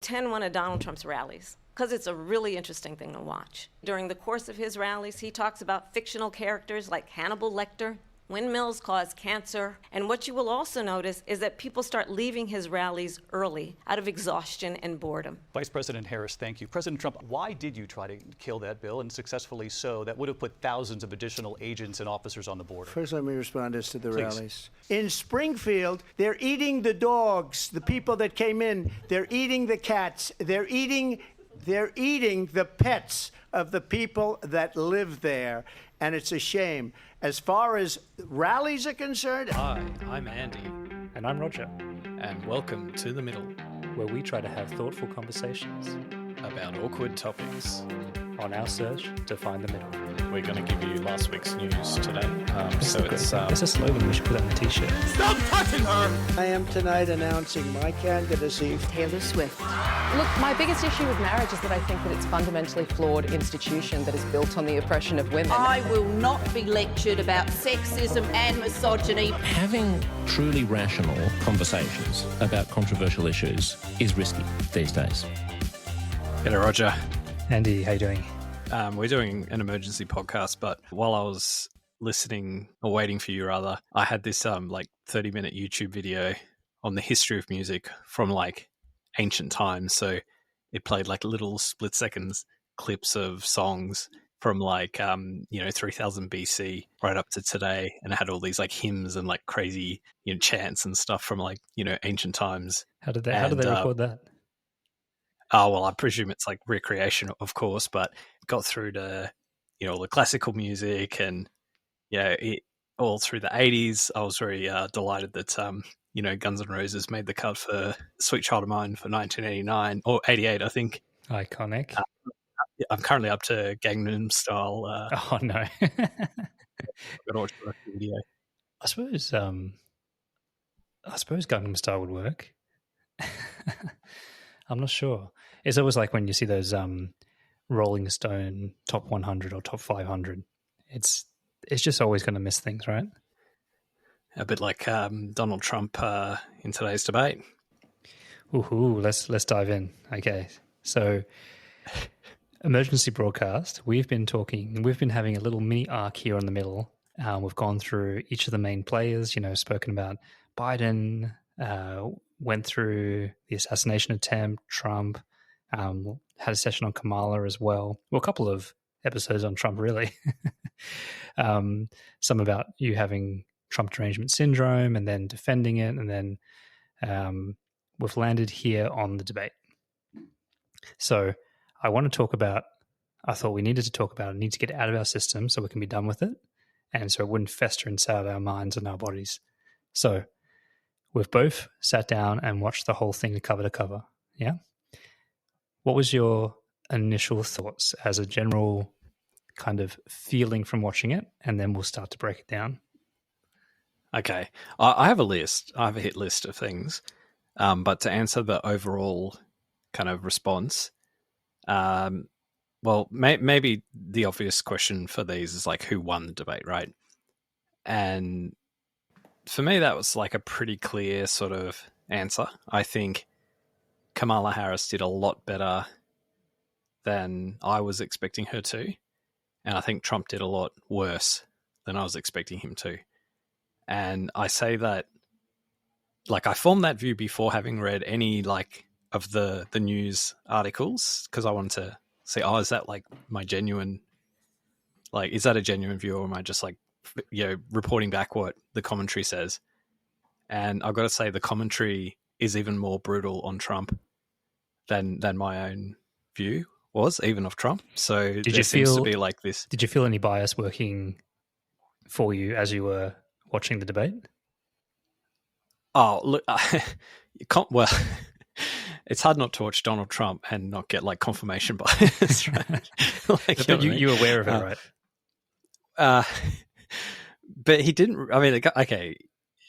Attend one of Donald Trump's rallies, because it's a really interesting thing to watch. During the course of his rallies, he talks about fictional characters like Hannibal Lecter. Windmills cause cancer. And what you will also notice is that people start leaving his rallies early out of exhaustion and boredom. Vice President Harris, thank you. President Trump, why did you try to kill that bill, and successfully so, that would have put thousands of additional agents and officers on the border? First, let me respond as to the Please. rallies. In Springfield, they're eating the dogs, the people that came in. They're eating the cats. They're eating the pets of the people that live there. And it's a shame. As far as rallies are concerned... Hi, I'm Andy. And I'm Roger. And welcome to The Middle, where we try to have thoughtful conversations about awkward topics on our search to find the middle. We're going to give you last week's news today. It's a slogan we should put on the t-shirt. Stop touching her! I am tonight announcing my candidacy. Taylor Swift. Look, my biggest issue with marriage is that I think that it's a fundamentally flawed institution that is built on the oppression of women. I will not be lectured about sexism and misogyny. Having truly rational conversations about controversial issues is risky these days. Hello, Roger. Andy, how you doing? We're doing an emergency podcast, but while I was listening, or waiting for you rather, I had this 30-minute YouTube video on the history of music from ancient times. So it played little split seconds clips of songs from 3000 BC right up to today, and it had all these hymns and chrazy chants and stuff from ancient times. How did they record that? Oh, well, I presume it's recreation, of course, but it got through to, all the classical music and, all through the 80s. I was very delighted that, Guns N' Roses made the cut for Sweet Child of Mine for 1989, or 88, I think. Iconic. I'm currently up to Gangnam Style. Oh, no. I've got to watch the rest of the video. I suppose Gangnam Style would work. I'm not sure. It's always like when you see those Rolling Stone top 100 or top 500. It's just always going to miss things, right? A bit like Donald Trump in today's debate. Ooh, let's dive in. Okay, so emergency broadcast. We've been having a little mini arc here in the middle. We've gone through each of the main players. Spoken about Biden. Went through the assassination attempt, Trump, had a session on Kamala as well. Well, a couple of episodes on Trump, really. Some about you having Trump derangement syndrome and then defending it. And then we've landed here on the debate. So I thought we needed to talk about it, need to get it out of our system so we can be done with it. And so it wouldn't fester inside our minds and our bodies. So we've both sat down and watched the whole thing cover to cover. Yeah. What was your initial thoughts as a general kind of feeling from watching it? And then we'll start to break it down. Okay. I have a list. I have a hit list of things. But to answer the overall kind of response, maybe the obvious question for these is who won the debate, right? And for me, that was a pretty clear sort of answer. I think Kamala Harris did a lot better than I was expecting her to. And I think Trump did a lot worse than I was expecting him to. And I say that, I formed that view before having read any, of the news articles, because I wanted to see, is that, my genuine, is that a genuine view, or am I just, reporting back what the commentary says? And I've got to say the commentary is even more brutal on Trump than my own view was, even of Trump. So seems to be this. Did you feel any bias working for you as you were watching the debate? Oh, look, it's hard not to watch Donald Trump and not get confirmation bias, right? You're aware of it, right? But he didn't. I mean, okay,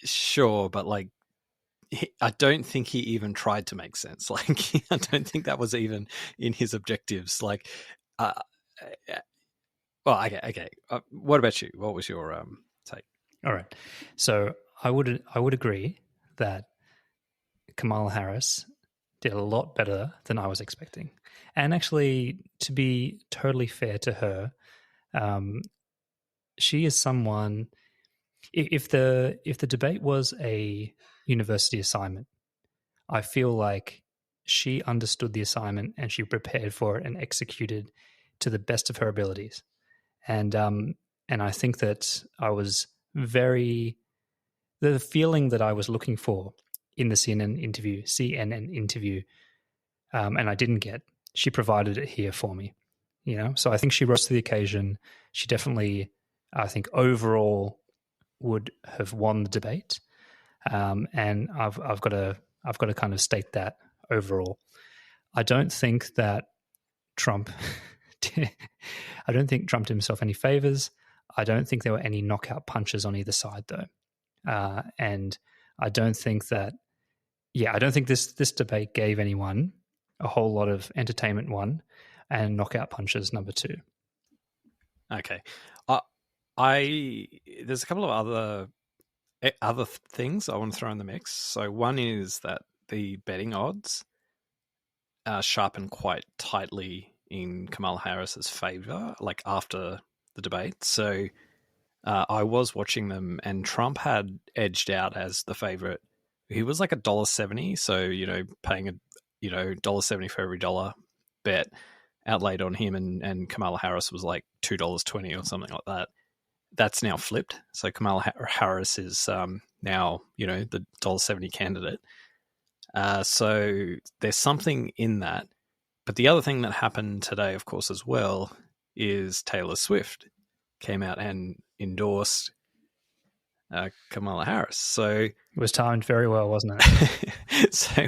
sure, but I don't think he even tried to make sense. I don't think that was even in his objectives. Okay. What about you? What was your take? All right. So I would agree that Kamala Harris did a lot better than I was expecting. And actually, to be totally fair to her, she is someone. If the debate was a university assignment, I feel like she understood the assignment and she prepared for it and executed to the best of her abilities. And I think that I was the feeling that I was looking for in the CNN interview, and I didn't get. She provided it here for me, So I think she rose to the occasion. She definitely, I think, overall would have won the debate, and I've got to kind of state that overall. I don't think that Trump. I don't think Trump did himself any favors. I don't think there were any knockout punches on either side, though, and I don't think that. Yeah, I don't think this debate gave anyone a whole lot of entertainment, one, and knockout punches, number two. Okay, there's a couple of other things I want to throw in the mix. So one is that the betting odds sharpened quite tightly in Kamala Harris's favor, like after the debate. So I was watching them, and Trump had edged out as the favorite. He was like $1.70, so paying $1.70 for every dollar bet outlaid on him, and Kamala Harris was like $2.20 or something like that. That's now flipped. So Kamala Harris is now the $1.70 candidate. So there's something in that. But the other thing that happened today, of course, as well, is Taylor Swift came out and endorsed Kamala Harris. So it was timed very well, wasn't it? So,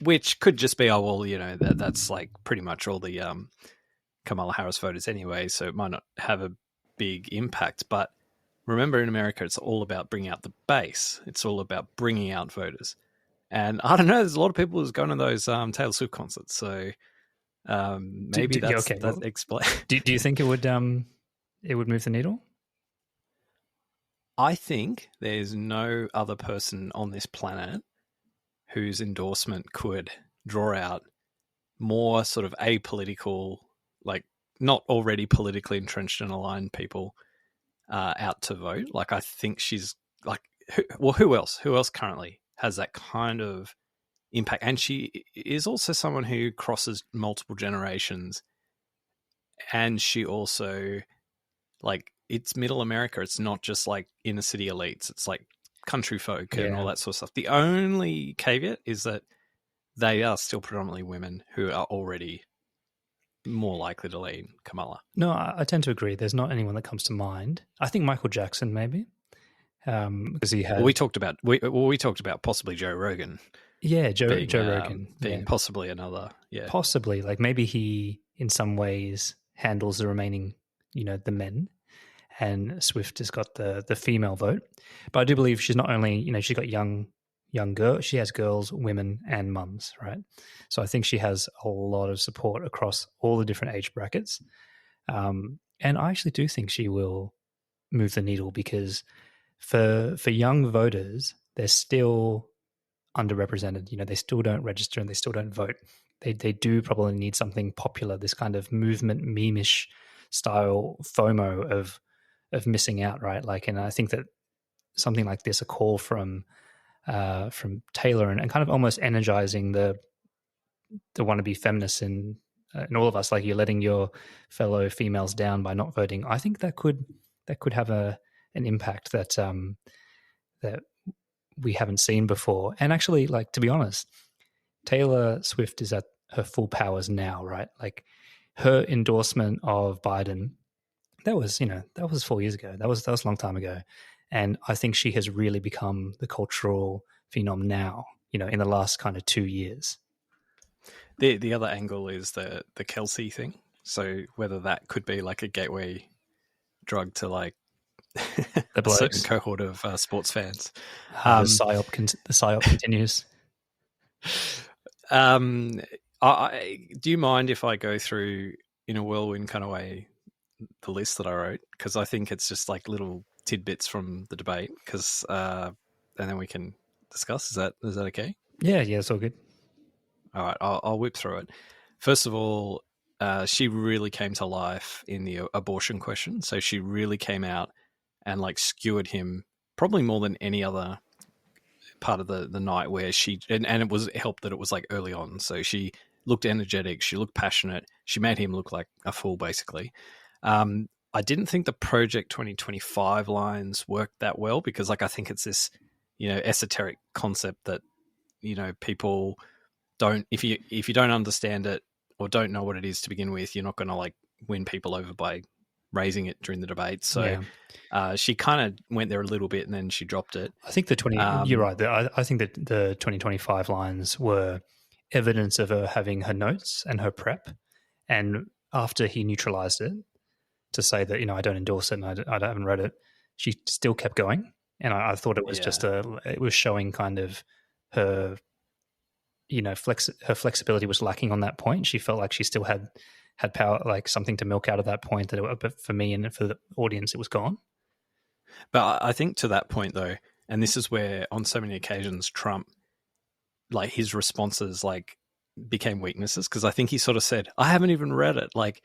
which could just be, that's like pretty much all the Kamala Harris voters anyway, so it might not have a big impact. But remember, in America, it's all about bringing out the base. It's all about bringing out voters. And I don't know, there's a lot of people who's going to those Taylor Swift concerts, so maybe that explains. Do you think it would move the needle? I think there's no other person on this planet whose endorsement could draw out more sort of apolitical, like not already politically entrenched and aligned people out to vote. Like, I think she's like, who else? Who else currently has that kind of impact? And she is also someone who crosses multiple generations. And she also, like, it's middle America. It's not just like inner city elites. It's like country folk and all that sort of stuff. The only caveat is that they are still predominantly women who are already more likely to lean Kamala. No, I tend to agree. There's not anyone that comes to mind. I think Michael Jackson, maybe, because he had. Well, we talked about possibly Joe Rogan. Yeah, Joe Rogan being possibly another. Yeah, possibly. Like, maybe he, in some ways, handles the remaining, the men. And Swift has got the female vote. But I do believe she's not only, she's got young girls, she has girls, women, and mums, right? So I think she has a lot of support across all the different age brackets. And I actually do think she will move the needle, because for young voters, they're still underrepresented. They still don't register and they still don't vote. They do probably need something popular, this kind of movement, meme-ish style FOMO of missing out, right? Like, and I think that something like this, a call from Taylor and kind of almost energizing the wannabe feminists in all of us, like, you're letting your fellow females down by not voting. I think that could have an impact that we haven't seen before. And actually, like, to be honest, Taylor Swift is at her full powers now, right? Like, her endorsement of Biden, that was 4 years ago. That was a long time ago. And I think she has really become the cultural phenom now, in the last kind of 2 years. The other angle is the Kelsey thing. So whether that could be like a gateway drug to like a certain cohort of sports fans. The psyop continues. Do you mind if I go through, in a whirlwind kind of way, the list that I wrote? Because I think it's just like little tidbits from the debate. And then we can discuss. Is that okay? Yeah, it's all good. All right, I'll whip through it. First of all, she really came to life in the abortion question. So she really came out and like skewered him probably more than any other part of the night, where she and it was helped that it was like early on. So she looked energetic, she looked passionate, she made him look like a fool basically. I didn't think the Project 2025 lines worked that well, because like I think it's this, esoteric concept that, people don't, if you don't understand it or don't know what it is to begin with, you're not going to like win people over by raising it during the debate. So she kind of went there a little bit and then she dropped it. I think you're right. I think that the 2025 lines were evidence of her having her notes and her prep. And after he neutralized it to say that, I don't endorse it and I haven't read it, she still kept going. And I thought it was it was showing kind of her, her flexibility was lacking on that point. She felt like she still had power, like something to milk out of that point, but for me and for the audience, it was gone. But I think to that point though, and this is where on so many occasions Trump, like his responses like became weaknesses, because I think he sort of said, I haven't even read it. Like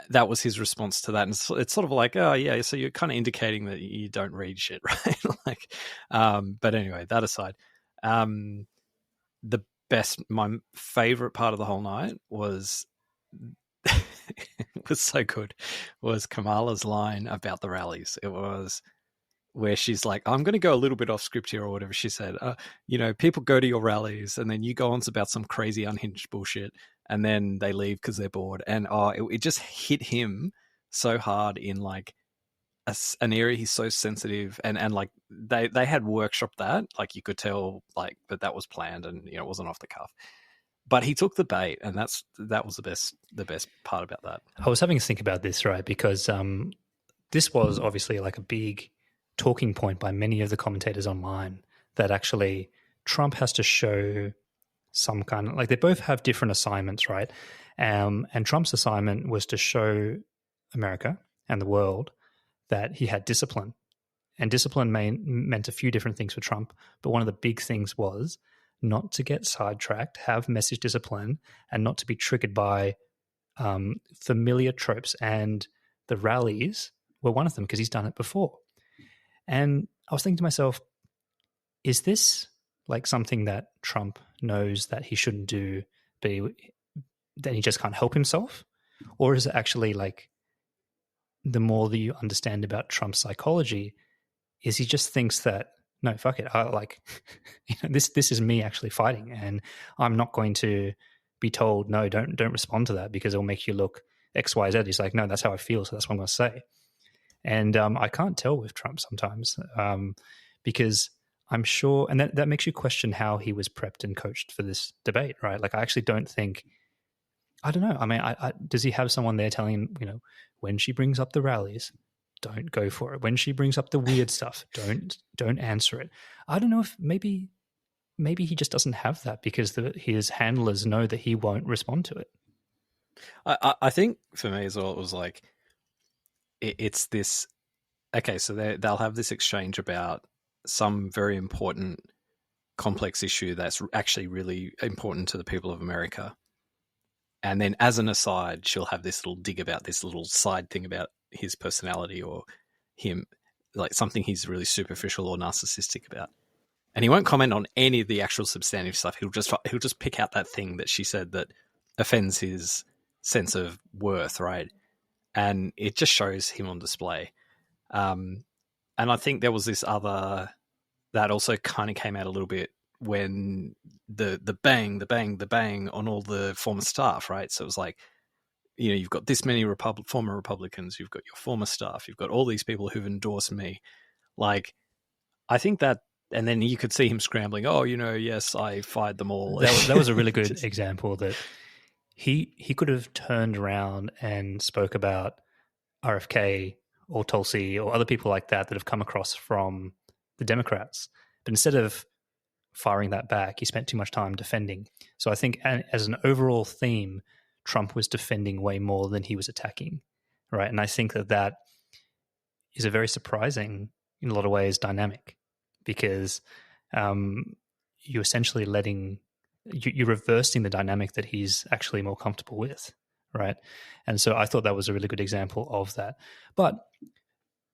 that was his response to that. And it's sort of like, oh yeah, so you're kind of indicating that you don't read shit, right? like, but anyway, that aside, my favorite part of the whole night was it was so good, was Kamala's line about the rallies. It was where she's like, I'm going to go a little bit off script here or whatever she said. People go to your rallies and then you go on about some crazy unhinged bullshit and then they leave because they're bored. And it just hit him so hard in like an area he's so sensitive, and like they had workshopped that, like you could tell like that was planned and it wasn't off the cuff. But he took the bait, and that was the best part about that. I was having to think about this, right? Because this was obviously like a big talking point by many of the commentators online, that actually Trump has to show some kind of, like, they both have different assignments, right? And Trump's assignment was to show America and the world that he had discipline. And discipline meant a few different things for Trump, but one of the big things was not to get sidetracked, have message discipline, and not to be triggered by familiar tropes. And the rallies were one of them, because he's done it before. And I was thinking to myself, is this like something that Trump knows that he shouldn't do, but that he just can't help himself? Or is it actually like, the more that you understand about Trump's psychology, is he just thinks that, no, fuck it, I like, this is me actually fighting, and I'm not going to be told, no, don't respond to that because it'll make you look X, Y, Z. He's like, no, that's how I feel, so that's what I'm going to say. And I can't tell with Trump sometimes, because I'm sure, and that makes you question how he was prepped and coached for this debate, right? Like, I actually don't think, I don't know. I mean, does he have someone there telling him, when she brings up the rallies, don't go for it. When she brings up the weird stuff, don't answer it. I don't know if maybe he just doesn't have that, because his handlers know that he won't respond to it. I think for me as well, it was like, it's this, okay, so they'll have this exchange about some very important, complex issue that's actually really important to the people of America. And then as an aside, she'll have this little dig about this little side thing about his personality or him, like something he's really superficial or narcissistic about. And he won't comment on any of the actual substantive stuff. He'll just pick out that thing that she said that offends his sense of worth, right? And it just shows him on display. And I think there was this other that also kind of came out a little bit when the bang on all the former staff, right? So it was like, you've got this many former Republicans, you've got your former staff, you've got all these people who've endorsed me. Like, I think that, and then you could see him scrambling, yes, I fired them all. That was a really good example that he could have turned around and spoke about RFK or Tulsi or other people like that have come across from the Democrats. But instead of firing that back, he spent too much time defending. So I think as an overall theme, Trump was defending way more than he was attacking, right? And I think that is a very surprising, in a lot of ways, dynamic, because you essentially you're reversing the dynamic that he's actually more comfortable with, right? And so I thought that was a really good example of that. But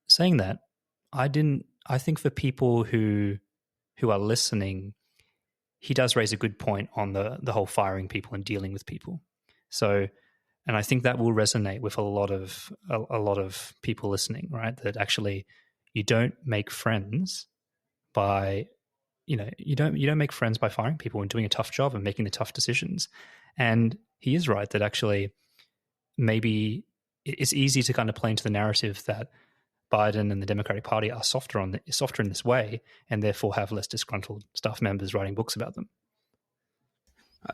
saying that, I think for people who are listening, he does raise a good point on the whole firing people and dealing with people. So, and I think that will resonate with a lot of people listening, right? That actually you don't make friends by, you don't make friends by firing people and doing a tough job and making the tough decisions. And he is right that actually maybe it's easy to kind of play into the narrative that Biden and the Democratic Party are softer in this way, and therefore have less disgruntled staff members writing books about them.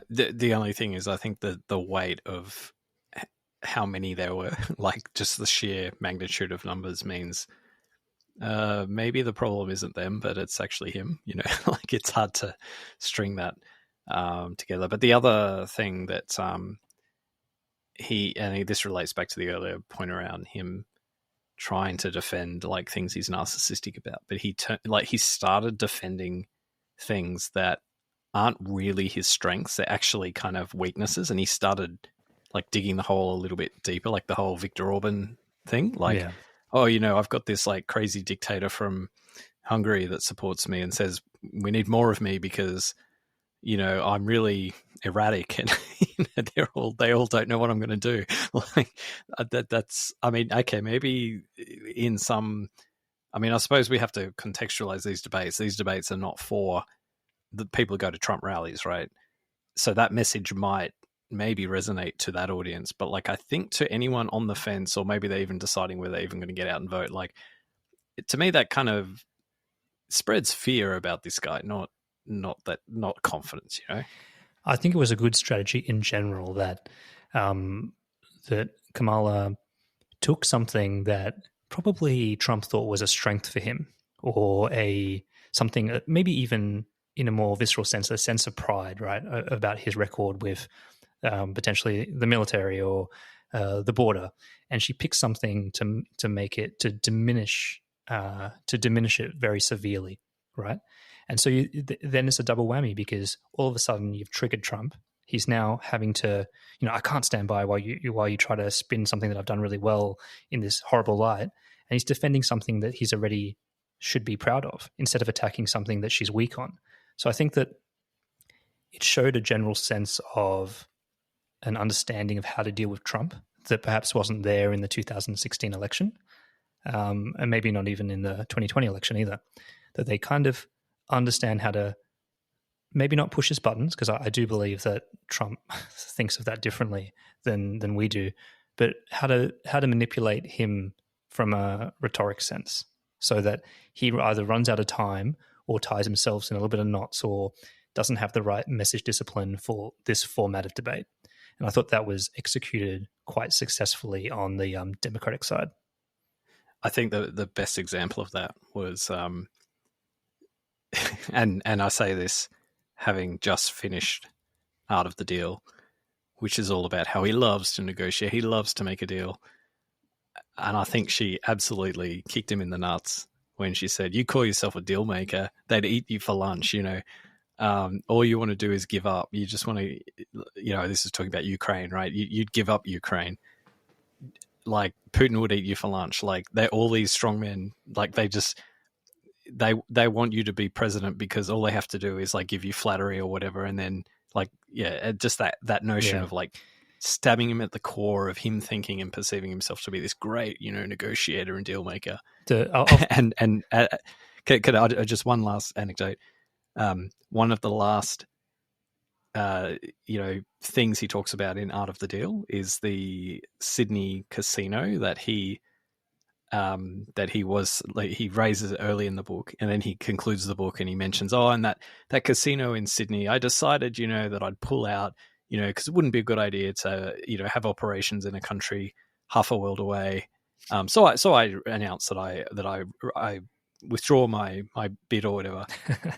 The only thing is, I think the weight of how many there were, like just the sheer magnitude of numbers, means maybe the problem isn't them, but it's actually him. Like it's hard to string that together. But the other thing that this relates back to the earlier point around him trying to defend like things he's narcissistic about, but he started defending things that aren't really his strengths. They're actually kind of weaknesses, and he started like digging the hole a little bit deeper, like the whole Viktor Orban thing. Like, oh, I've got this like crazy dictator from Hungary that supports me and says we need more of me because I'm really erratic, and they all don't know what I'm going to do. Like that's, I mean, okay, maybe in some, I mean, I suppose we have to contextualize these debates. These debates are not for the people who go to Trump rallies, right? So that message might maybe resonate to that audience, but like I think to anyone on the fence, or maybe they're even deciding whether they're even going to get out and vote, like to me that kind of spreads fear about this guy, not confidence. I think it was a good strategy in general that Kamala took something that probably Trump thought was a strength for him, or something maybe even in a more visceral sense, a sense of pride, right, about his record with potentially the military or the border, and she picked something to diminish it very severely, right? And so then it's a double whammy, because all of a sudden you've triggered Trump. He's now having to, I can't stand by while you try to spin something that I've done really well in this horrible light. And he's defending something that he's already should be proud of, instead of attacking something that she's weak on. So I think that it showed a general sense of an understanding of how to deal with Trump that perhaps wasn't there in the 2016 election, and maybe not even in the 2020 election either, that they kind of understand how to maybe not push his buttons, because I do believe that Trump thinks of that differently than we do, but how to manipulate him from a rhetoric sense, so that he either runs out of time or ties himself in a little bit of knots, or doesn't have the right message discipline for this format of debate. And I thought that was executed quite successfully on the Democratic side. I think the best example of that was, and I say this having just finished Art of the Deal, which is all about how he loves to negotiate, he loves to make a deal. And I think she absolutely kicked him in the nuts when she said, "You call yourself a deal maker, they'd eat you for lunch, all you want to do is give up. You just want to, this is talking about Ukraine, right? You'd give up Ukraine. Like Putin would eat you for lunch. Like they're all these strong men. Like they want you to be president because all they have to do is like give you flattery or whatever. And then just that notion of like stabbing him at the core of him thinking and perceiving himself to be this great, negotiator and deal maker. And could I just one last anecdote? One of the last, things he talks about in Art of the Deal is the Sydney casino that he was like, he raises early in the book, and then he concludes the book and he mentions, and that casino in Sydney, I decided, that I'd pull out, because it wouldn't be a good idea to, have operations in a country half a world away. So I announced that I withdraw my bid or whatever. Do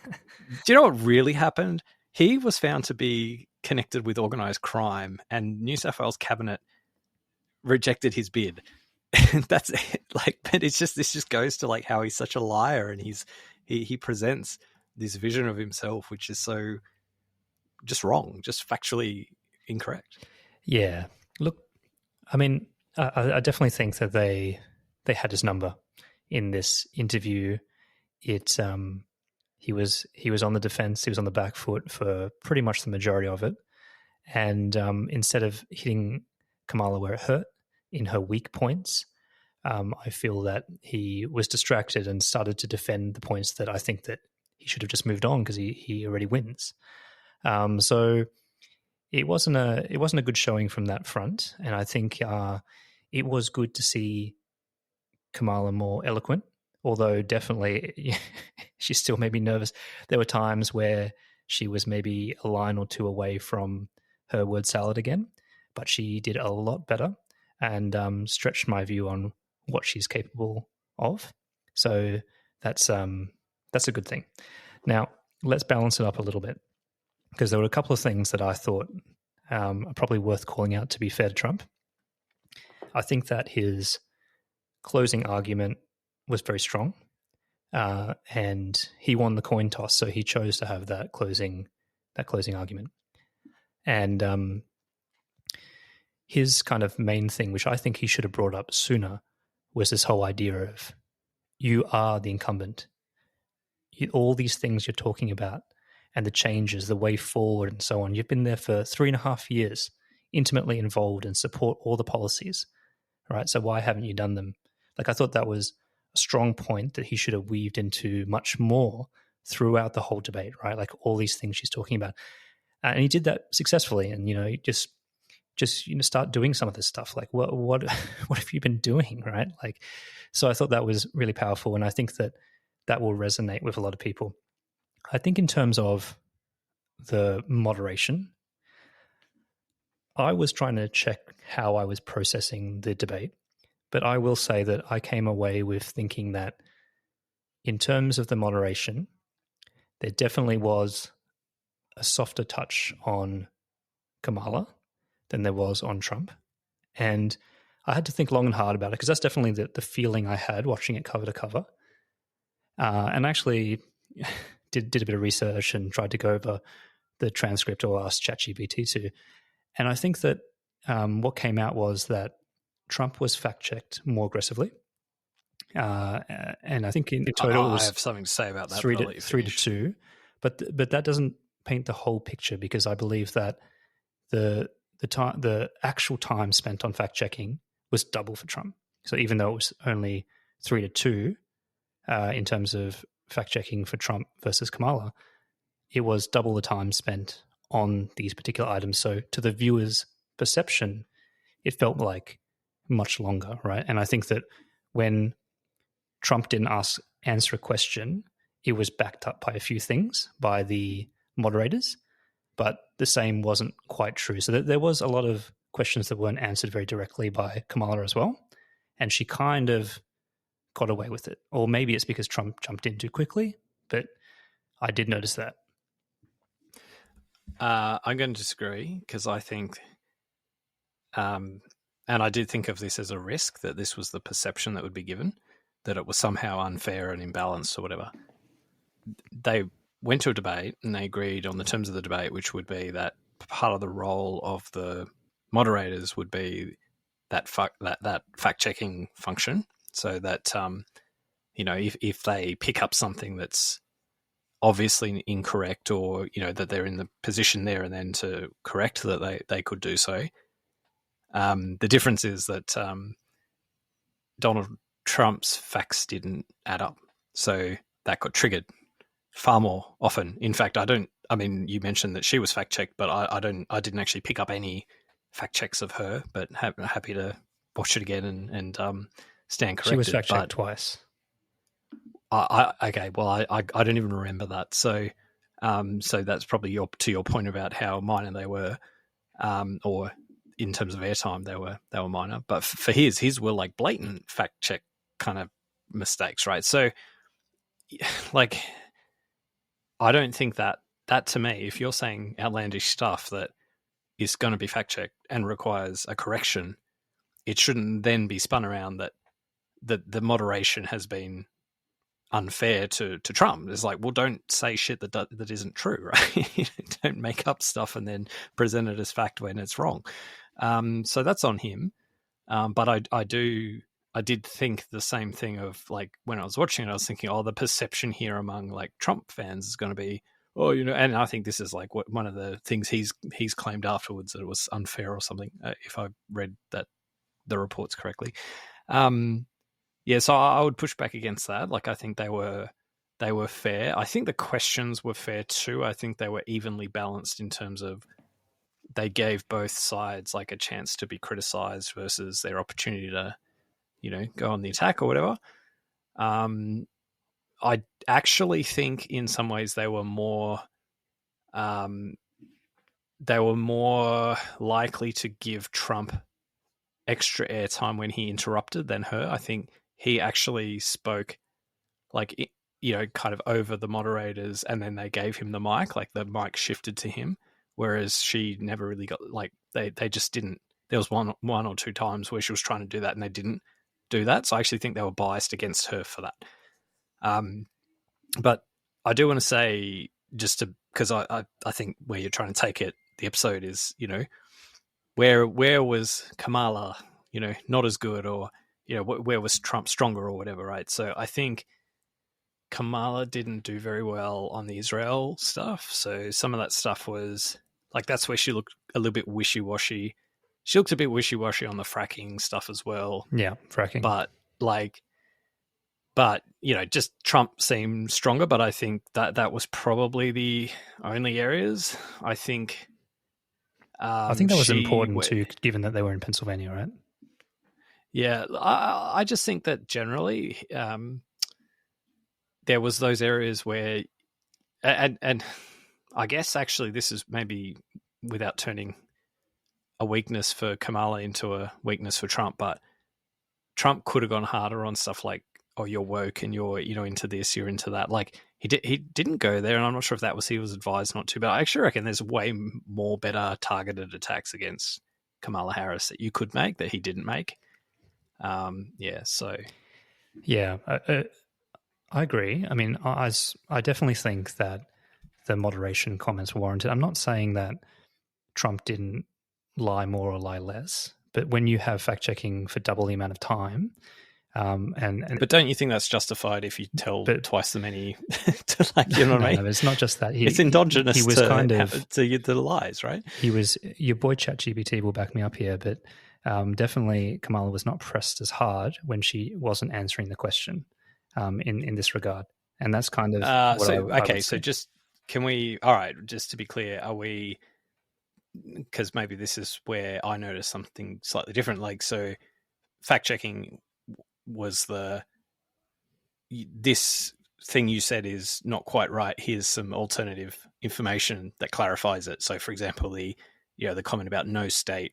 you know what really happened? He was found to be connected with organized crime, and New South Wales cabinet rejected his bid. And that's it. Like, but this just goes to like how he's such a liar, and he presents this vision of himself, which is so just wrong, just factually incorrect. Yeah. Look, I mean, I definitely think that they had his number in this interview. It he was on the defense. He was on the back foot for pretty much the majority of it. And instead of hitting Kamala where it hurt, in her weak points, I feel that he was distracted and started to defend the points that I think that he should have just moved on because he already wins. So it wasn't a good showing from that front, and I think it was good to see Kamala more eloquent. Although definitely she still made me nervous. There were times where she was maybe a line or two away from her word salad again, but she did a lot better and stretched my view on what she's capable of. So that's a good thing. Now, let's balance it up a little bit, because there were a couple of things that I thought are probably worth calling out to be fair to Trump. I think that his closing argument was very strong, and he won the coin toss, so he chose to have that closing argument. And his kind of main thing, which I think he should have brought up sooner, was this whole idea of you are the incumbent. All these things you're talking about and the changes, the way forward and so on, you've been there for 3.5 years, intimately involved and support all the policies, right? So why haven't you done them? Like, I thought that was a strong point that he should have weaved into much more throughout the whole debate, right? Like all these things she's talking about. And he did that successfully. And, just start doing some of this stuff. Like what have you been doing, right? Like, so I thought that was really powerful. And I think that will resonate with a lot of people. I think in terms of the moderation, I was trying to check how I was processing the debate. But I will say that I came away with thinking that in terms of the moderation, there definitely was a softer touch on Kamala than there was on Trump. And I had to think long and hard about it, because that's definitely the feeling I had watching it cover to cover. And actually did a bit of research and tried to go over the transcript, or asked ChatGPT to. And I think that what came out was that Trump was fact-checked more aggressively. And I think in total it was I have something to say about that. 3-2. But that doesn't paint the whole picture, because I believe that the actual time spent on fact-checking was double for Trump. So even though it was only 3-2 in terms of fact-checking for Trump versus Kamala, it was double the time spent on these particular items. So to the viewer's perception, it felt like much longer, right? And I think that when Trump didn't answer a question, it was backed up by a few things by the moderators, but the same wasn't quite true. So there was a lot of questions that weren't answered very directly by Kamala as well, and she kind of got away with it. Or maybe it's because Trump jumped in too quickly, but I did notice that. I'm going to disagree, because I think, and I did think of this as a risk, that this was the perception that would be given, that it was somehow unfair and imbalanced or whatever. They went to a debate and they agreed on the terms of the debate, which would be that part of the role of the moderators would be that fact-checking function, so that if they pick up something that's obviously incorrect, or that they're in the position there and then to correct that, they could do so. The difference is that Donald Trump's facts didn't add up, so that got triggered far more often. In fact, you mentioned that she was fact-checked, but I didn't actually pick up any fact-checks of her, but happy to watch it again and stand corrected. She was fact-checked twice. Okay, well, I don't even remember that. So that's probably to your point about how minor they were, or in terms of airtime, they were minor. But for his were like blatant fact check kind of mistakes, right? So, like, I don't think that to me, if you're saying outlandish stuff that is going to be fact checked and requires a correction, it shouldn't then be spun around that the moderation has been unfair to Trump. It's like, well, don't say shit that isn't true, right? Don't make up stuff and then present it as fact when it's wrong. So that's on him. But I did think the same thing of, like, when I was watching it, I was thinking, oh, the perception here among like Trump fans is going to be, oh, and I think this is like one of the things he's claimed afterwards, that it was unfair or something, if I read the reports correctly. Yeah, so I would push back against that. Like, I think they were fair. I think the questions were fair too. I think they were evenly balanced in terms of they gave both sides like a chance to be criticized versus their opportunity to, go on the attack or whatever. I actually think in some ways they were more likely to give Trump extra airtime when he interrupted than her. I think he actually spoke, like, kind of over the moderators, and then they gave him the mic, like the mic shifted to him, whereas she never really got, like, they just didn't. There was one or two times where she was trying to do that and they didn't do that. So I actually think they were biased against her for that. But I do want to say, because I think where you're trying to take it, the episode is, where was Kamala, not as good, or, where was Trump stronger or whatever, right? So I think Kamala didn't do very well on the Israel stuff. So some of that stuff was, like, that's where she looked a little bit wishy-washy. She looked a bit wishy-washy on the fracking stuff as well. Yeah, fracking. But just Trump seemed stronger, but I think that was probably the only areas. I think that was important too, given that they were in Pennsylvania, right? Yeah, I just think that generally there was those areas where, and I guess actually this is maybe without turning a weakness for Kamala into a weakness for Trump, but Trump could have gone harder on stuff like, oh, you're woke and you're, into this, you're into that. Like, he didn't go there, and I'm not sure if he was advised not to, but I actually reckon there's way more better targeted attacks against Kamala Harris that you could make that he didn't make. Yeah, I agree. I mean, I definitely think that the moderation comments were warranted. I'm not saying that Trump didn't lie more or lie less, but when you have fact checking for double the amount of time, but don't you think that's justified if you tell twice the many? To, like, you know what I mean? No, it's not just that. It's endogenous. He was to the lies, right? He was. Your boy ChatGPT will back me up here, but definitely Kamala was not pressed as hard when she wasn't answering the question in this regard, and that's kind of So just can we? All right, just to be clear, are we? Because maybe this is where I noticed something slightly different. Like, so fact checking was this thing you said is not quite right. Here's some alternative information that clarifies it. So, for example, the comment about no state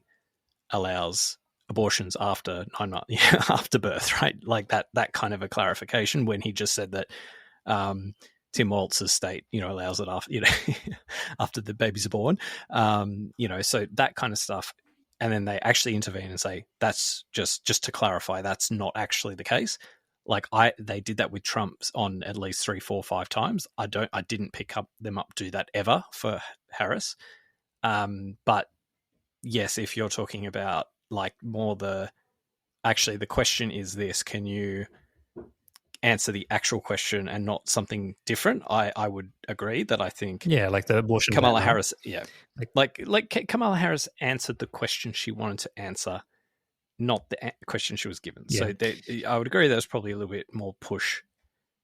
allows abortions after 9 months, after birth, right? Like that kind of a clarification, when he just said that Tim Walz's state, allows it after, after the babies are born, so that kind of stuff. And then they actually intervene and say, that's just to clarify, that's not actually the case. Like, they did that with Trump on at least 3, 4, 5 times. I didn't pick them up do that ever for Harris. But yes, if you're talking about like more the question is this, can you answer the actual question and not something different? I would agree that I think like the abortion Kamala Harris, like Kamala Harris answered the question she wanted to answer, not the question she was given. So I would agree there's probably a little bit more push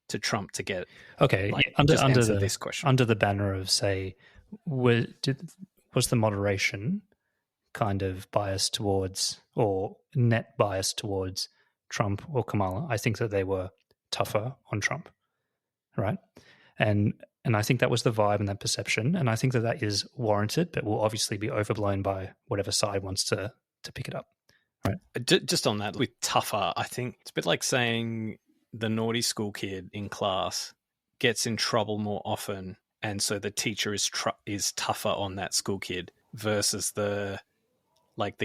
to Trump to get under this question under the banner of, say, was the moderation kind of biased towards, or net biased towards, Trump or Kamala? I think that they were tougher on Trump, right? And I think that was the vibe and that perception, and I think that is warranted, but will obviously be overblown by whatever side wants to pick it up, right? Just on that, with tougher, I think it's a bit like saying the naughty school kid in class gets in trouble more often, and so the teacher is tougher on that school kid versus the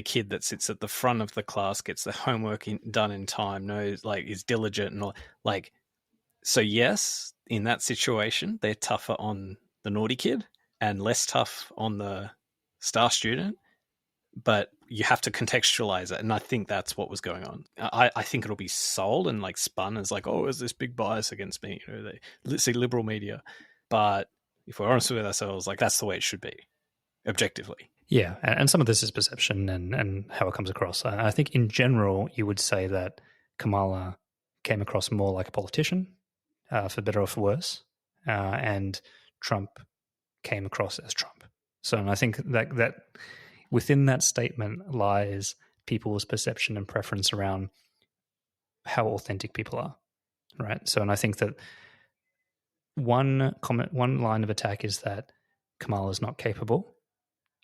kid that sits at the front of the class, gets the homework done in time, knows, like, is diligent, and all, like, So yes, in that situation, they're tougher on the naughty kid and less tough on the star student, but you have to contextualize it. And I think that's what was going on. I think it'll be sold and like spun as like, oh, is this big bias against me? You know, they see liberal media. But if we're honest with ourselves, like that's the way it should be, objectively. Yeah, and some of this is perception and how it comes across. I think in general, you would say that Kamala came across more like a politician, for better or for worse, and Trump came across as Trump. So and I think that within that statement lies people's perception and preference around how authentic people are, right? So, and I think that one line of attack is that Kamala is not capable,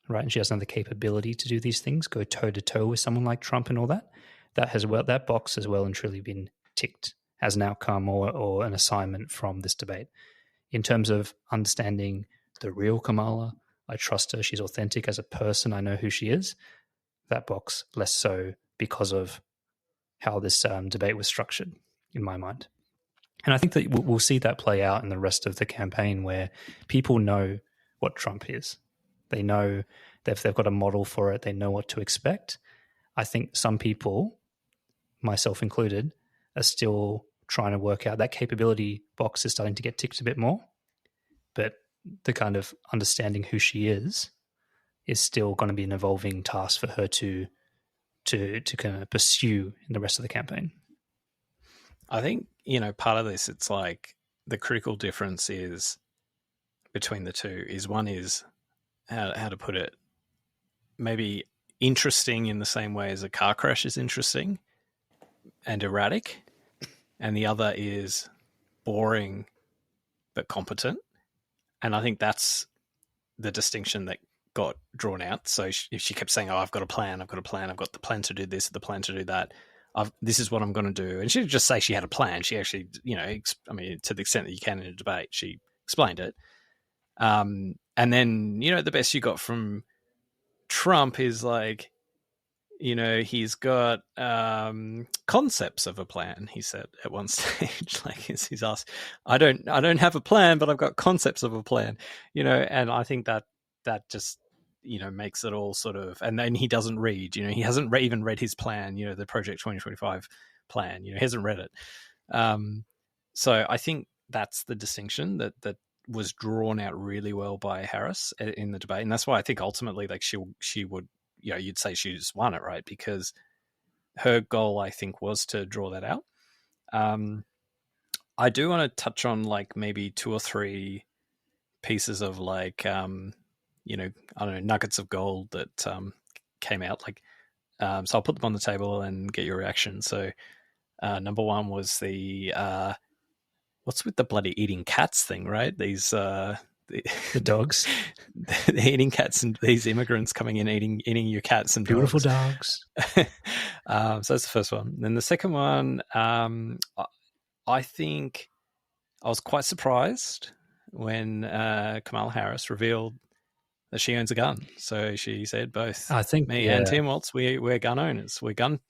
right? And she doesn't have the capability to do these things, go toe to toe with someone like Trump and all that. That box has well and truly been ticked as an outcome or an assignment from this debate. In terms of understanding the real Kamala, I trust her. She's authentic as a person. I know who she is. That box, less so because of how this debate was structured, in my mind. And I think that we'll see that play out in the rest of the campaign where people know what Trump is. They know they've got a model for it. They know what to expect. I think some people, myself included, are still trying to work out that capability box is starting to get ticked a bit more. But the kind of understanding who she is still going to be an evolving task for her to kind of pursue in the rest of the campaign. I think, part of this, it's like the critical difference is between the two is one is how to put it, maybe interesting in the same way as a car crash is interesting and erratic, and the other is boring but competent. And I think that's the distinction that got drawn out. So if she kept saying, oh, I've got a plan, I've got the plan to do this, the plan to do that, this is what I'm going to do. And she didn't just say she had a plan. She actually, to the extent that you can in a debate, she explained it. And then, the best you got from Trump is like, he's got concepts of a plan, he said at one stage. Like he's asked, I don't have a plan, but I've got concepts of a plan, and I think that just, makes it all sort of, and then he doesn't read, he hasn't even read his plan, the Project 2025 plan, he hasn't read it. So I think that's the distinction that was drawn out really well by Harris in the debate. And that's why I think ultimately, like she would, you'd say she's won it, right? Because her goal, I think, was to draw that out. I do want to touch on like maybe two or three pieces of like, I don't know, nuggets of gold that came out. Like, so I'll put them on the table and get your reaction. So number one was the, what's with the bloody eating cats thing, right? These, the dogs, the eating cats, and these immigrants coming in eating your cats and beautiful dogs. So that's the first one. Then the second one, I think I was quite surprised when Kamala Harris revealed that she owns a gun. So she said both. I think me and Tim Waltz, we're gun owners. We've got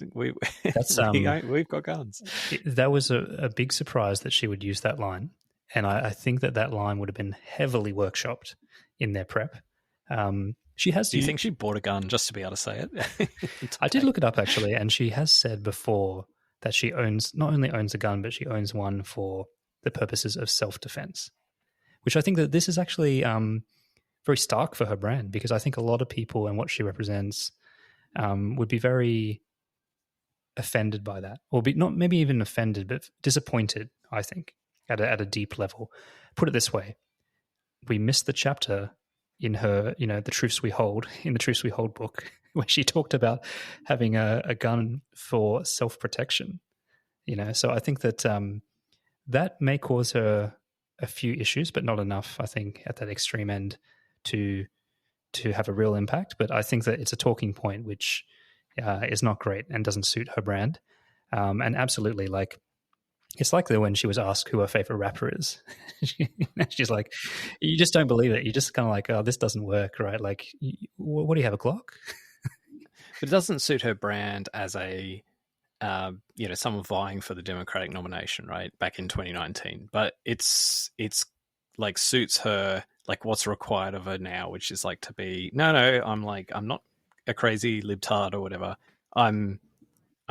guns. That was a big surprise that she would use that line. And I think that line would have been heavily workshopped in their prep. She has. Do you think she bought a gun just to be able to say it? I did look it up actually, and she has said before that she not only owns a gun, but she owns one for the purposes of self-defense, which I think that this is actually very stark for her brand, because I think a lot of people and what she represents would be very offended by that, or not maybe even offended, but disappointed, I think, at a deep level. Put it this way, we missed the chapter in her, the Truths We Hold, in the Truths We Hold book, where she talked about having a gun for self-protection, So I think that that may cause her a few issues, but not enough, I think, at that extreme end to have a real impact. But I think that it's a talking point which is not great and doesn't suit her brand. And absolutely, like, it's like when she was asked who her favorite rapper is. She's like, you just don't believe it. You're just kind of like, oh, this doesn't work, right? Like, what do you have, a Glock? But it doesn't suit her brand as a someone vying for the Democratic nomination, right, back in 2019. But it's like suits her, like what's required of her now, which is like to be I'm not a crazy libtard or whatever. I'm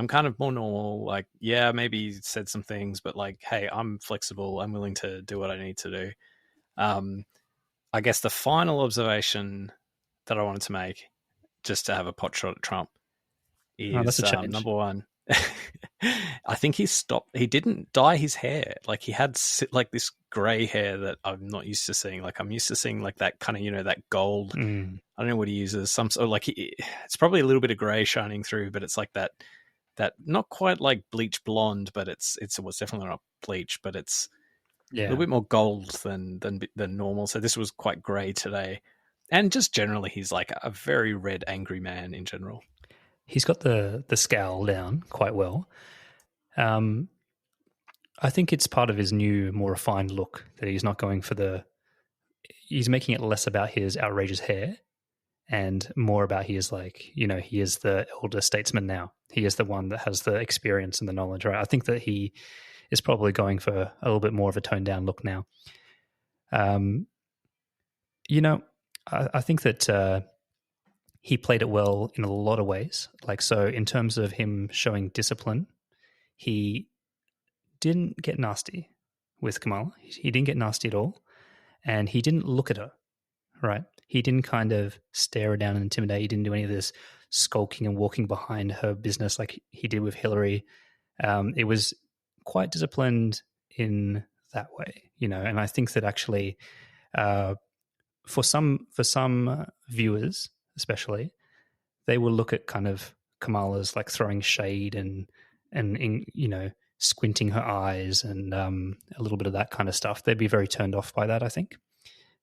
kind of more normal. Like, yeah, maybe said some things, but like, hey, I'm flexible. I'm willing to do what I need to do. I guess the final observation that I wanted to make, just to have a pot shot at Trump, that's is a change. number one. I think he didn't dye his hair. Like, he had like this grey hair that I'm not used to seeing. Like, I'm used to seeing like that kind of, that gold. I don't know what he uses. Some sort of like, it's probably a little bit of grey shining through, but it's like that not quite like bleach blonde, but it's definitely not bleach, but it's a little bit more gold than normal. So this was quite grey today. And just generally, he's like a very red, angry man in general. He's got the scowl down quite well. I think it's part of his new, more refined look that he's not going for he's making it less about his outrageous hair and more about he is the elder statesman now. He is the one that has the experience and the knowledge, right? I think that he is probably going for a little bit more of a toned down look now. I think that he played it well in a lot of ways. Like, so in terms of him showing discipline, he didn't get nasty with Kamala. He didn't get nasty at all. And he didn't look at her, right? He didn't kind of stare her down and intimidate. He didn't do any of this skulking and walking behind her business like he did with Hillary. It was quite disciplined in that way, and I think that actually for some viewers especially, they will look at kind of Kamala's like throwing shade and squinting her eyes and a little bit of that kind of stuff. They'd be very turned off by that, I think.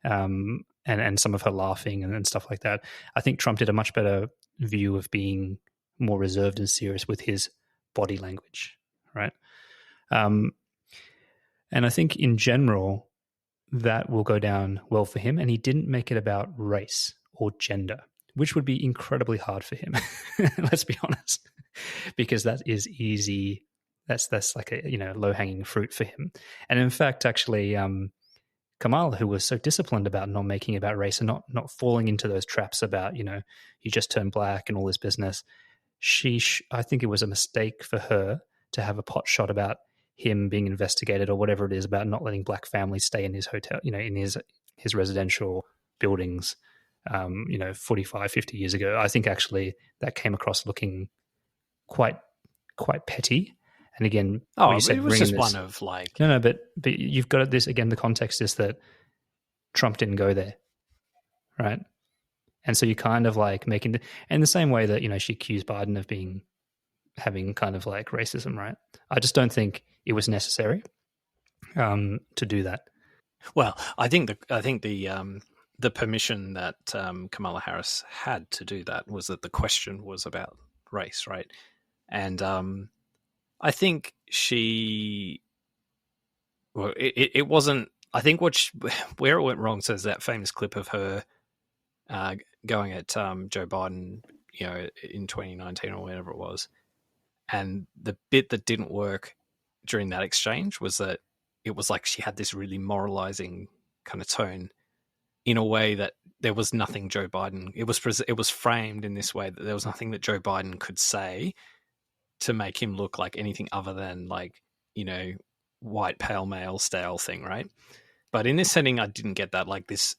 And some of her laughing and stuff like that. I think Trump did a much better view of being more reserved and serious with his body language, right? And I think in general, that will go down well for him. And he didn't make it about race or gender, which would be incredibly hard for him. Let's be honest, because that is easy. That's like a low hanging fruit for him. And in fact, actually, Kamala, who was so disciplined about not making it about race and not falling into those traps about you just turned black and all this business, I think it was a mistake for her to have a pot shot about him being investigated or whatever it is about not letting black families stay in his hotel, in his residential buildings, 45, 50 years ago. I think actually that came across looking quite petty. And again, it was just one of like... No, but you've got this, again, the context is that Trump didn't go there, right? And so you kind of like making... in the same way that, she accused Biden of having kind of like racism, right? I just don't think it was necessary to do that. Well, I think the permission that Kamala Harris had to do that was that the question was about race, right? And I think it wasn't. I think where it went wrong. So there's that famous clip of her going at Joe Biden, in 2019 or whatever it was, and the bit that didn't work during that exchange was that it was like she had this really moralizing kind of tone, in a way that there was nothing Joe Biden. It was framed in this way that there was nothing that Joe Biden could say to make him look like anything other than like, white pale male style thing, right? But in this setting, I didn't get that. Like this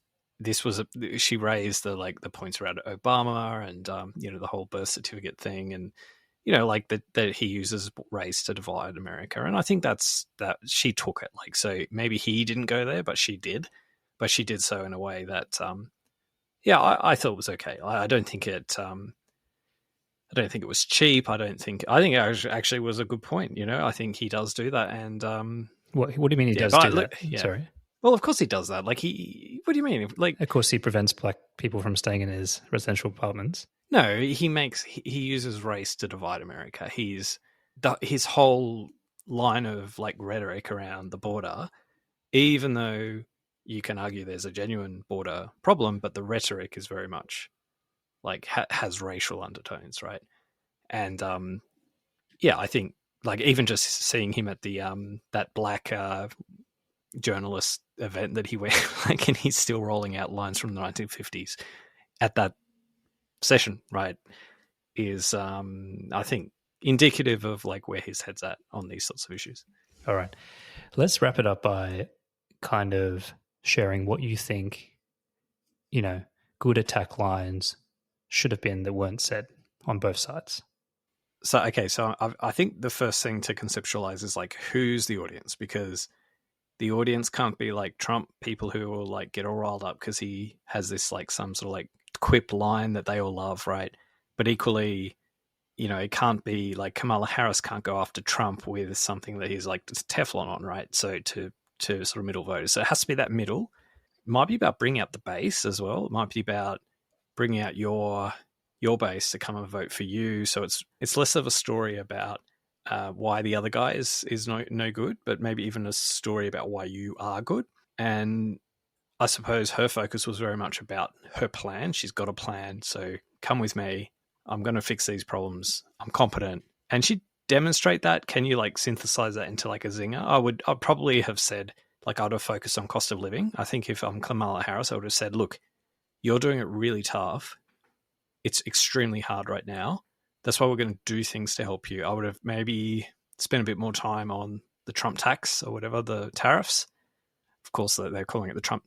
was she raised the points around Obama and the whole birth certificate thing, and like that he uses race to divide America, and I think that she took it like, so maybe he didn't go there, but she did so in a way that I thought it was okay. I don't think it. I don't think it was cheap. I think it actually was a good point. I think he does do that. And what do you mean he does do that? Yeah. Sorry. Well, of course he does that. Like what do you mean? Like, of course he prevents black people from staying in his residential apartments. No, he uses race to divide America. His whole line of like rhetoric around the border, even though you can argue there's a genuine border problem, but the rhetoric is very much like has racial undertones, right? And yeah, I think like even just seeing him at the that black journalist event that he went, like, and he's still rolling out lines from the 1950s at that session, right, is I think indicative of like where his head's at on these sorts of issues. All right. Let's wrap it up by kind of sharing what you think, good attack lines should have been that weren't said on both sides. So, okay, so I think the first thing to conceptualize is like, who's the audience? Because the audience can't be like Trump people who will like get all riled up because he has this like some sort of like quip line that they all love, right? But equally, it can't be like Kamala Harris can't go after Trump with something that he's like Teflon on, right? So to sort of middle voters. So it has to be that middle. It might be about bringing up the base as well. It might be about bringing out your base to come and vote for you. So it's less of a story about why the other guy is no good, but maybe even a story about why you are good. And I suppose her focus was very much about her plan. She's got a plan. So come with me. I'm going to fix these problems. I'm competent. And she'd demonstrate that. Can you like synthesize that into like a zinger? I'd probably have said, like, I'd have focused on cost of living. I think if I'm Kamala Harris, I would have said, look, you're doing it really tough. It's extremely hard right now. That's why we're going to do things to help you. I would have maybe spent a bit more time on the Trump tax or whatever, the tariffs. Of course, they're calling it the Trump,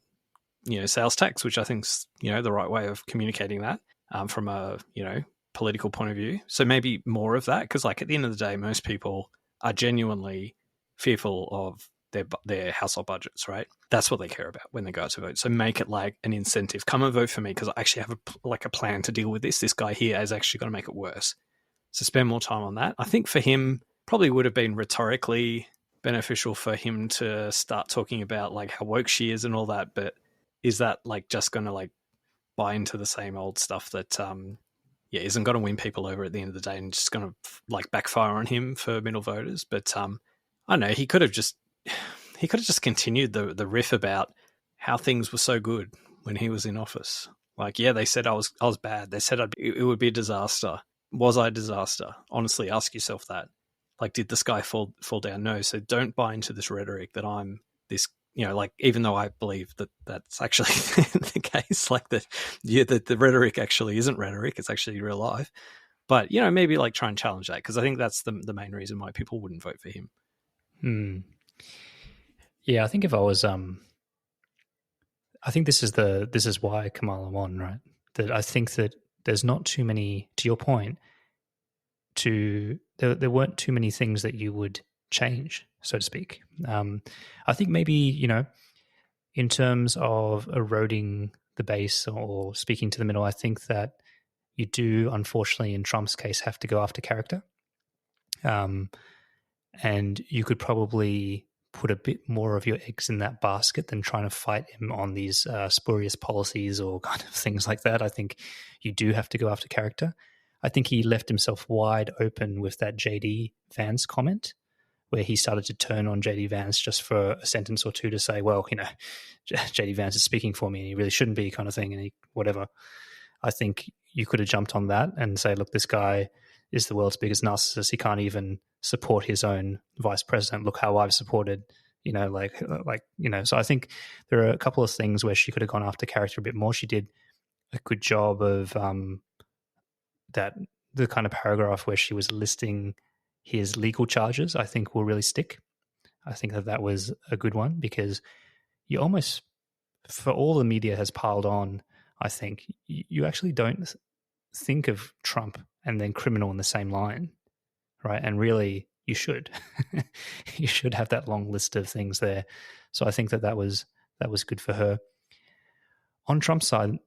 sales tax, which I think's, the right way of communicating that from a, political point of view. So maybe more of that, because like at the end of the day, most people are genuinely fearful of their household budgets, right? That's what they care about when they go out to vote. So make it like an incentive. Come and vote for me because I actually have a plan to deal with this. This guy here is actually going to make it worse. So spend more time on that. I think for him, probably would have been rhetorically beneficial for him to start talking about like how woke she is and all that. But is that like just going to like buy into the same old stuff that isn't going to win people over at the end of the day and just going to like backfire on him for middle voters? But I don't know. He could have just continued the riff about how things were so good when he was in office. Like, yeah, they said I was bad. They said it would be a disaster. Was I a disaster? Honestly, ask yourself that. Like, did the sky fall down? No. So don't buy into this rhetoric that I'm this, like, even though I believe that that's actually the case, like that the rhetoric actually isn't rhetoric. It's actually real life. But, maybe like try and challenge that, because I think that's the main reason why people wouldn't vote for him. Yeah, I think if I was, I think this is why Kamala won, right? That I think that there's not too many, to your point, there weren't too many things that you would change, so to speak. I think maybe, in terms of eroding the base or speaking to the middle, I think that you do, unfortunately, in Trump's case, have to go after character. And you could probably put a bit more of your eggs in that basket than trying to fight him on these spurious policies or kind of things like that. I think you do have to go after character. I think he left himself wide open with that JD Vance comment, where he started to turn on JD Vance just for a sentence or two to say, well, JD Vance is speaking for me and he really shouldn't be, kind of thing, and whatever. I think you could have jumped on that and say, look, this guy is the world's biggest narcissist. He can't even support his own vice president. Look how I've supported, So I think there are a couple of things where she could have gone after character a bit more. She did a good job of the kind of paragraph where she was listing his legal charges, I think will really stick. I think that was a good one, because you almost, for all the media has piled on, I think you actually don't think of Trump and then criminal in the same line, right? And really, you should. You should have that long list of things there. So I think that was good for her. On Trump's side,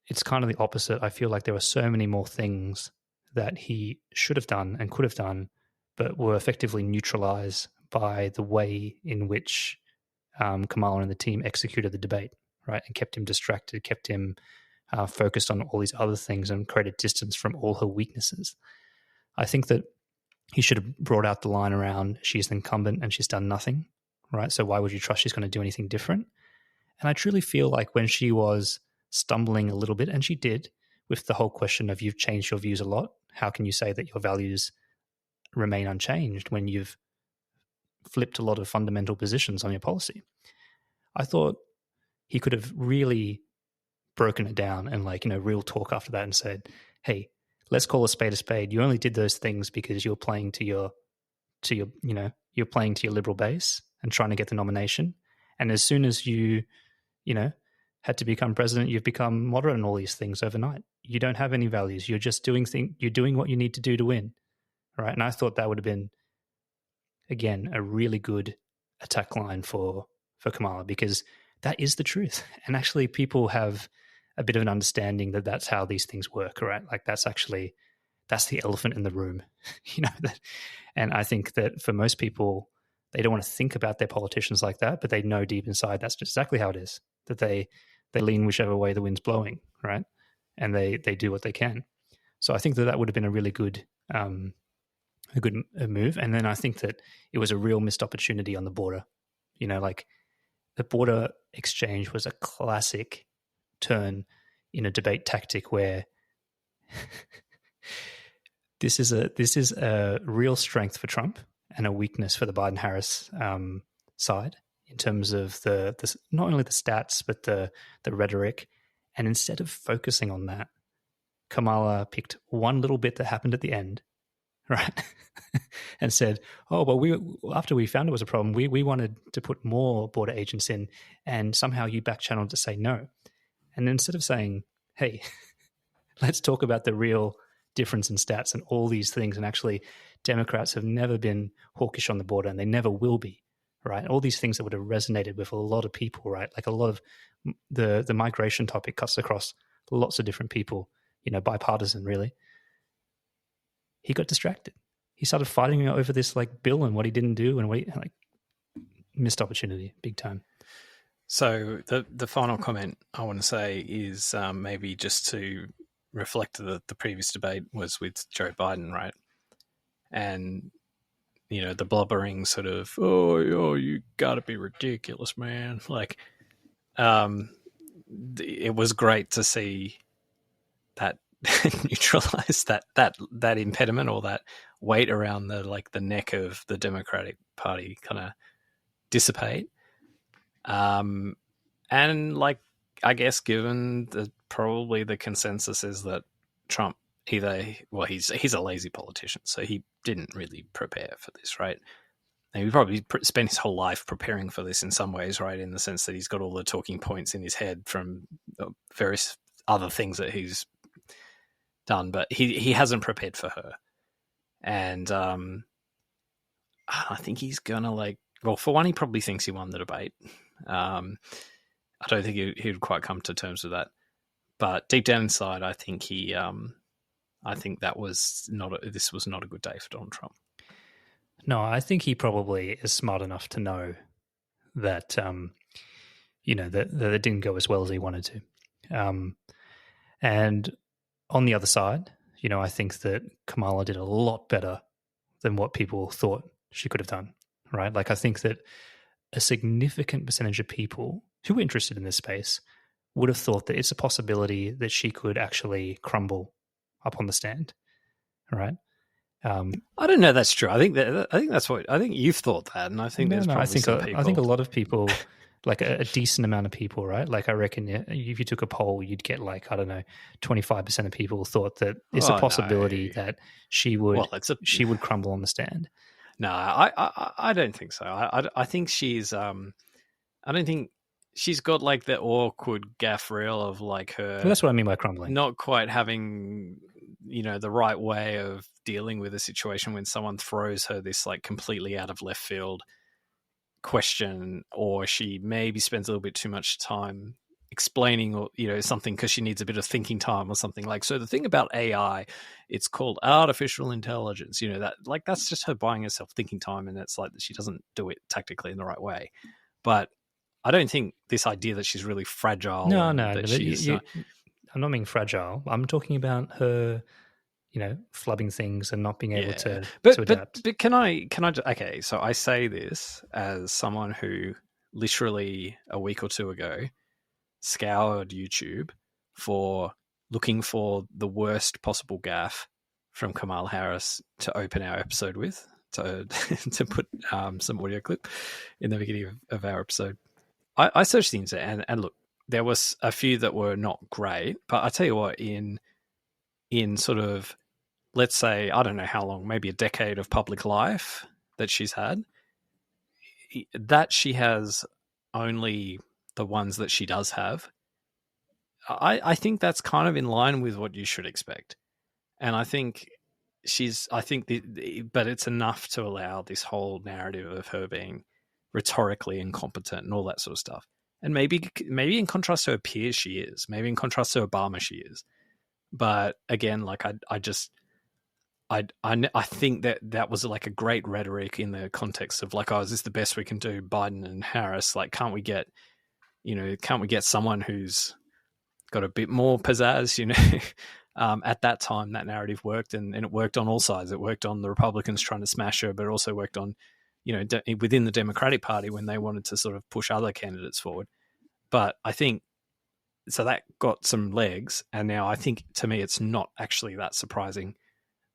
it's kind of the opposite. I feel like there were so many more things that he should have done and could have done, but were effectively neutralized by the way in which Kamala and the team executed the debate, right? And kept him distracted, kept him focused on all these other things, and created distance from all her weaknesses. I think that he should have brought out the line around, she's the incumbent and she's done nothing, right? So why would you trust she's going to do anything different? And I truly feel like when she was stumbling a little bit, and she did, with the whole question of you've changed your views a lot, how can you say that your values remain unchanged when you've flipped a lot of fundamental positions on your policy. I thought he could have really broken it down and real talk after that and said, hey, let's call a spade a spade. You only did those things because you're playing to your you're playing to your liberal base and trying to get the nomination. And as soon as you had to become president, you've become moderate in all these things overnight. You don't have any values. You're just you're doing what you need to do to win. Right. And I thought that would have been, again, a really good attack line for Kamala, because that is the truth. And actually people have a bit of an understanding that that's how these things work, right? Like that's the elephant in the room, and I think that for most people, they don't want to think about their politicians like that, but they know deep inside that's just exactly how it is, that they lean whichever way the wind's blowing, right? And they do what they can. So I think that would have been a really good move. And then I think that it was a real missed opportunity on the border. The border exchange was a classic turn in a debate tactic where this is a real strength for Trump and a weakness for the Biden-Harris side in terms of the not only the stats but the rhetoric. And instead of focusing on that, Kamala picked one little bit that happened at the end, right? And said, oh, well, after we found it was a problem, we wanted to put more border agents in, and somehow you back-channeled to say no. And instead of saying, hey, let's talk about the real difference in stats and all these things, and actually Democrats have never been hawkish on the border and they never will be, right? All these things that would have resonated with a lot of people, right? Like a lot of the migration topic cuts across lots of different people, bipartisan really. He got distracted. He started fighting over this bill and what he didn't do, and missed opportunity big time. So the final comment I want to say is maybe just to reflect the previous debate was with Joe Biden, right? And, the blubbering sort of, oh, you got to be ridiculous, man. It was great to see that neutralize that impediment or that weight around the neck of the Democratic Party kind of dissipate. And I guess given probably the consensus is that Trump he's a lazy politician, so he didn't really prepare for this, right? And he probably spent his whole life preparing for this in some ways, right? In the sense that he's got all the talking points in his head from various other things that he's done, but he hasn't prepared for her. And I think he's gonna for one, he probably thinks he won the debate. I don't think he would quite come to terms with that, but deep down inside, I think this was not a good day for Donald Trump. No, I think he probably is smart enough to know that that it didn't go as well as he wanted to. And on the other side, I think that Kamala did a lot better than what people thought she could have done, right? I think that a significant percentage of people who were interested in this space would have thought that it's a possibility that she could actually crumble up on the stand, right? I don't know that's true. I think you've thought that, and I think there's probably some people. I think a lot of people, a decent amount of people, right? I reckon if you took a poll, you'd get 25% of people thought that it's a possibility that she would she would crumble on the stand. No, I don't think so. I think she's I don't think she's got the awkward gaff reel of her. Well, that's what I mean by crumbling. Not quite having the right way of dealing with a situation when someone throws her this completely out of left field question, or she maybe spends a little bit too much time explaining or something because she needs a bit of thinking time or something. So the thing about AI, it's called artificial intelligence, that that's just her buying herself thinking time, and it's she doesn't do it tactically in the right way. But I don't think this idea that she's really fragile. No. I'm not being fragile. I'm talking about her, flubbing things and not being able to adapt. But can I okay, so I say this as someone who literally a week or two ago scoured YouTube for looking for the worst possible gaffe from Kamala Harris to open our episode with, to put some audio clip in the beginning of our episode. I searched the internet and look, there was a few that were not great, but I tell you what, in sort of, let's say, I don't know how long, maybe a decade of public life that she's had, that she has only the ones that she does have, I think that's kind of in line with what you should expect. And I think but it's enough to allow this whole narrative of her being rhetorically incompetent and all that sort of stuff. And maybe in contrast to her peers, she is. Maybe in contrast to Obama, she is. But again, like I think that was like a great rhetoric in the context of like, oh, is this the best we can do, Biden and Harris? Like, can't we get someone who's got a bit more pizzazz, at that time, that narrative worked, and it worked on all sides. It worked on the Republicans trying to smash her, but it also worked on, within the Democratic Party when they wanted to sort of push other candidates forward. But I think, so that got some legs, and now I think, to me, it's not actually that surprising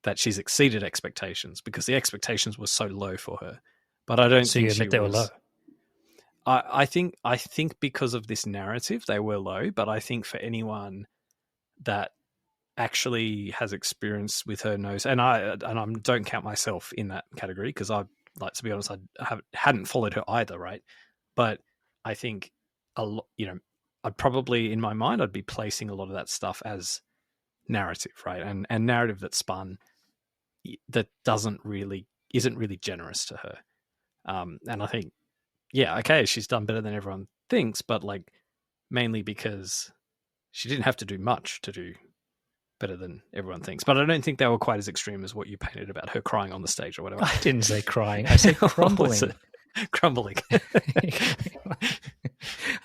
that she's exceeded expectations, because the expectations were so low for her. But I don't think they were low. I think because of this narrative, they were low. But I think for anyone that actually has experience with her knows, and I don't count myself in that category, because I, like, to be honest, I hadn't followed her either, right? But I think I'd probably, in my mind, I'd be placing a lot of that stuff as narrative, right? And narrative that's spun that isn't really generous to her. And I think, yeah, okay, she's done better than everyone thinks, but like mainly because she didn't have to do much to do better than everyone thinks. But I don't think they were quite as extreme as what you painted about her crying on the stage or whatever. I didn't say crying. I said crumbling. Crumbling.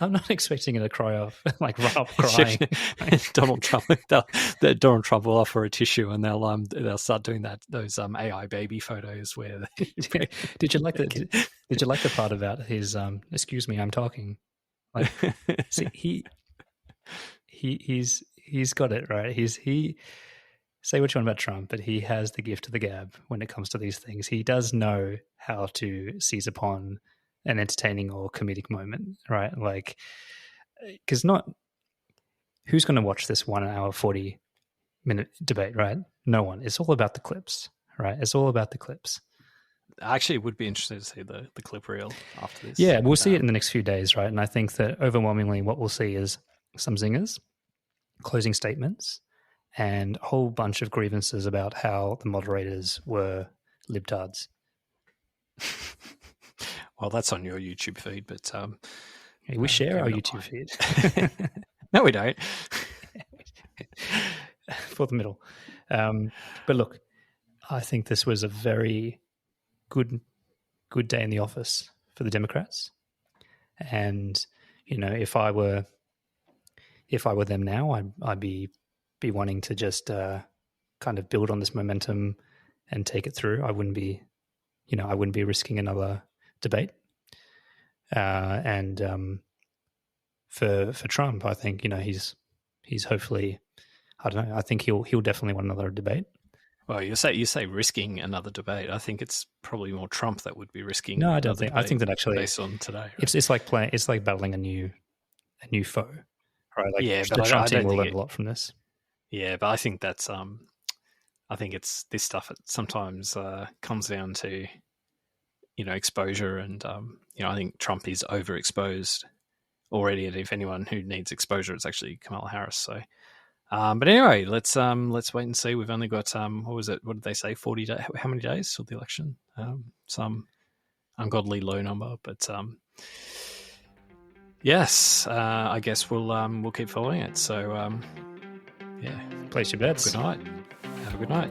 I'm not expecting her to cry off, like run off crying. Donald Trump will offer a tissue, and they'll start doing those AI baby photos where. Did you like the part about his excuse me, I'm talking. Like, see, he's got it right. He say what you want about Trump, but he has the gift of the gab when it comes to these things. He does know how to seize upon an entertaining or comedic moment, right? Like, because who's going to watch this 1 hour, 40-minute debate, right? No one. It's all about the clips, right? It's all about the clips. I actually would be interested to see the clip reel after this. Yeah, we'll see it in the next few days, right? And I think that overwhelmingly what we'll see is some zingers, closing statements, and a whole bunch of grievances about how the moderators were libtards. Well, that's on your YouTube feed, but we share our YouTube feed. No, we don't. For the middle. But look, I think this was a very good day in the office for the Democrats. And, if I were them now, I'd be wanting to just kind of build on this momentum and take it through. I wouldn't be risking another debate. And for Trump, I think he's hopefully, I don't know. I think he'll definitely want another debate. Well, you say risking another debate. I think it's probably more Trump that would be risking. No, I don't think. I think that actually, based on today, right? it's like battling a new foe, right? Like, yeah, the but Trump I team don't will think learn a lot from this. Yeah, but I think that's I think it's this stuff. It sometimes comes down to exposure, and I think Trump is overexposed already, and if anyone who needs exposure, it's actually Kamala Harris. So. But anyway, let's wait and see. We've only got what was it? What did they say? 40 days? How many days till the election? Some ungodly low number, but yes, I guess we'll keep following it. So yeah, place your bets. Good night. Have a good night.